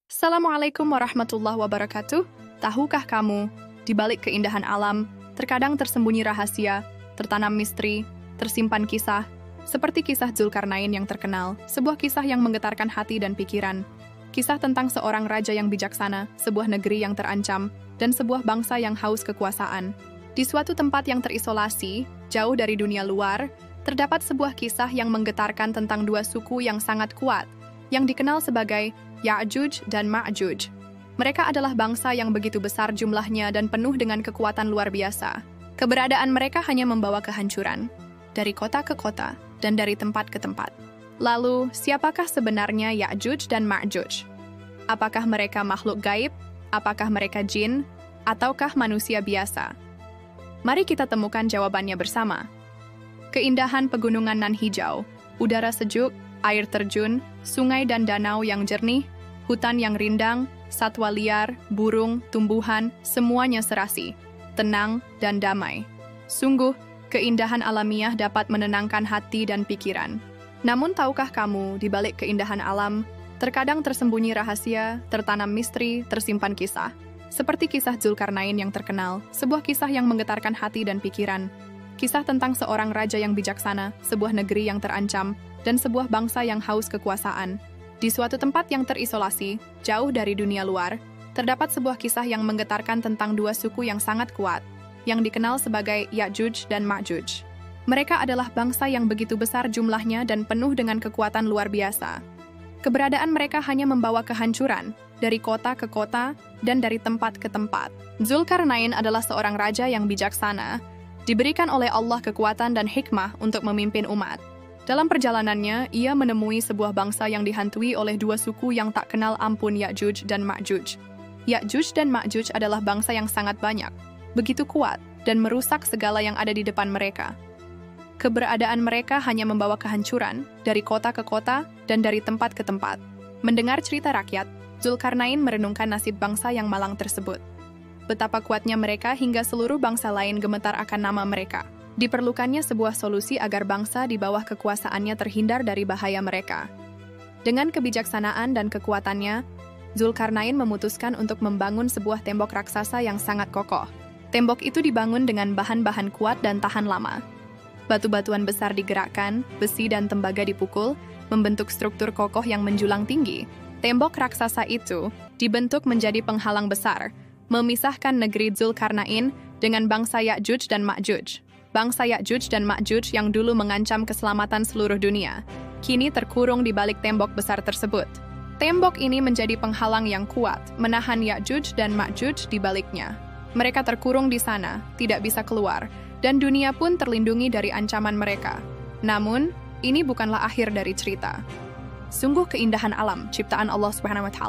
Assalamualaikum warahmatullahi wabarakatuh. Tahukah kamu, di balik keindahan alam, terkadang tersembunyi rahasia, tertanam misteri, tersimpan kisah, seperti kisah Zulkarnain yang terkenal, sebuah kisah yang menggetarkan hati dan pikiran. Kisah tentang seorang raja yang bijaksana, sebuah negeri yang terancam, dan sebuah bangsa yang haus kekuasaan. Di suatu tempat yang terisolasi, jauh dari dunia luar, terdapat sebuah kisah yang menggetarkan tentang dua suku yang sangat kuat, yang dikenal sebagai Ya'juj dan Ma'juj. Mereka adalah bangsa yang begitu besar jumlahnya dan penuh dengan kekuatan luar biasa. Keberadaan mereka hanya membawa kehancuran, dari kota ke kota dan dari tempat ke tempat. Lalu, siapakah sebenarnya Ya'juj dan Ma'juj? Apakah mereka makhluk gaib? Apakah mereka jin? Ataukah manusia biasa? Mari kita temukan jawabannya bersama. Keindahan pegunungan nan hijau, udara sejuk, air terjun, sungai dan danau yang jernih, hutan yang rindang, satwa liar, burung, tumbuhan, semuanya serasi, tenang, dan damai. Sungguh, keindahan alamiah dapat menenangkan hati dan pikiran. Namun tahukah kamu, di balik keindahan alam, terkadang tersembunyi rahasia, tertanam misteri, tersimpan kisah. Seperti kisah Zulkarnain yang terkenal, sebuah kisah yang menggetarkan hati dan pikiran. Kisah tentang seorang raja yang bijaksana, sebuah negeri yang terancam, dan sebuah bangsa yang haus kekuasaan. Di suatu tempat yang terisolasi, jauh dari dunia luar, terdapat sebuah kisah yang menggetarkan tentang dua suku yang sangat kuat, yang dikenal sebagai Ya'juj dan Ma'juj. Mereka adalah bangsa yang begitu besar jumlahnya dan penuh dengan kekuatan luar biasa. Keberadaan mereka hanya membawa kehancuran, dari kota ke kota dan dari tempat ke tempat. Zulkarnain adalah seorang raja yang bijaksana, diberikan oleh Allah kekuatan dan hikmah untuk memimpin umat. Dalam perjalanannya, ia menemui sebuah bangsa yang dihantui oleh dua suku yang tak kenal ampun, Ya'juj dan Ma'juj. Ya'juj dan Ma'juj adalah bangsa yang sangat banyak, begitu kuat, dan merusak segala yang ada di depan mereka. Keberadaan mereka hanya membawa kehancuran, dari kota ke kota dan dari tempat ke tempat. Mendengar cerita rakyat, Zulkarnain merenungkan nasib bangsa yang malang tersebut. Betapa kuatnya mereka hingga seluruh bangsa lain gemetar akan nama mereka. Diperlukannya sebuah solusi agar bangsa di bawah kekuasaannya terhindar dari bahaya mereka. Dengan kebijaksanaan dan kekuatannya, Zulkarnain memutuskan untuk membangun sebuah tembok raksasa yang sangat kokoh. Tembok itu dibangun dengan bahan-bahan kuat dan tahan lama. Batu-batuan besar digerakkan, besi dan tembaga dipukul, membentuk struktur kokoh yang menjulang tinggi. Tembok raksasa itu dibentuk menjadi penghalang besar, memisahkan negeri Zulkarnain dengan bangsa Ya'juj dan Ma'juj. Bangsa Ya'juj dan Ma'juj yang dulu mengancam keselamatan seluruh dunia, kini terkurung di balik tembok besar tersebut. Tembok ini menjadi penghalang yang kuat, menahan Ya'juj dan Ma'juj di baliknya. Mereka terkurung di sana, tidak bisa keluar, dan dunia pun terlindungi dari ancaman mereka. Namun, ini bukanlah akhir dari cerita. Sungguh keindahan alam, ciptaan Allah SWT,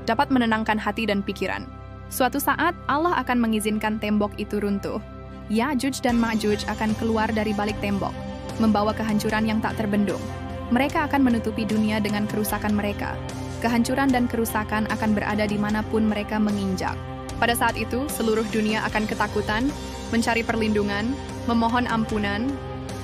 dapat menenangkan hati dan pikiran. Suatu saat, Allah akan mengizinkan tembok itu runtuh. Ya'juj dan Ma'juj akan keluar dari balik tembok, membawa kehancuran yang tak terbendung. Mereka akan menutupi dunia dengan kerusakan mereka. Kehancuran dan kerusakan akan berada dimanapun mereka menginjak. Pada saat itu, seluruh dunia akan ketakutan, mencari perlindungan, memohon ampunan.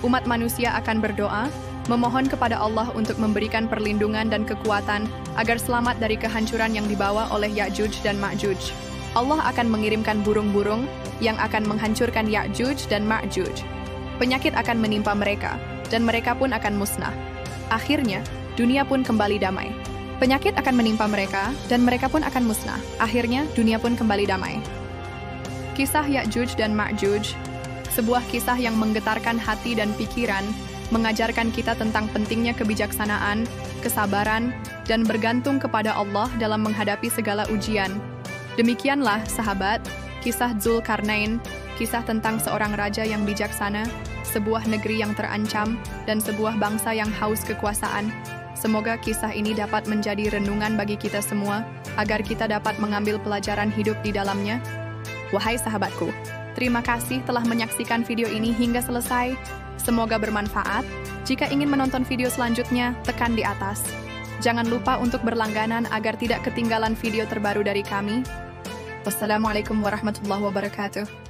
Umat manusia akan berdoa, memohon kepada Allah untuk memberikan perlindungan dan kekuatan agar selamat dari kehancuran yang dibawa oleh Ya'juj dan Ma'juj. Allah akan mengirimkan burung-burung yang akan menghancurkan Ya'juj dan Ma'juj. Penyakit akan menimpa mereka, dan mereka pun akan musnah. Akhirnya, dunia pun kembali damai. Penyakit akan menimpa mereka, dan mereka pun akan musnah. Akhirnya, dunia pun kembali damai. Kisah Ya'juj dan Ma'juj, sebuah kisah yang menggetarkan hati dan pikiran, mengajarkan kita tentang pentingnya kebijaksanaan, kesabaran, dan bergantung kepada Allah dalam menghadapi segala ujian. Demikianlah, sahabat, kisah Zulkarnain, kisah tentang seorang raja yang bijaksana, sebuah negeri yang terancam, dan sebuah bangsa yang haus kekuasaan. Semoga kisah ini dapat menjadi renungan bagi kita semua, agar kita dapat mengambil pelajaran hidup di dalamnya. Wahai sahabatku, terima kasih telah menyaksikan video ini hingga selesai. Semoga bermanfaat. Jika ingin menonton video selanjutnya, tekan di atas. Jangan lupa untuk berlangganan agar tidak ketinggalan video terbaru dari kami. Wassalamualaikum warahmatullahi wabarakatuh.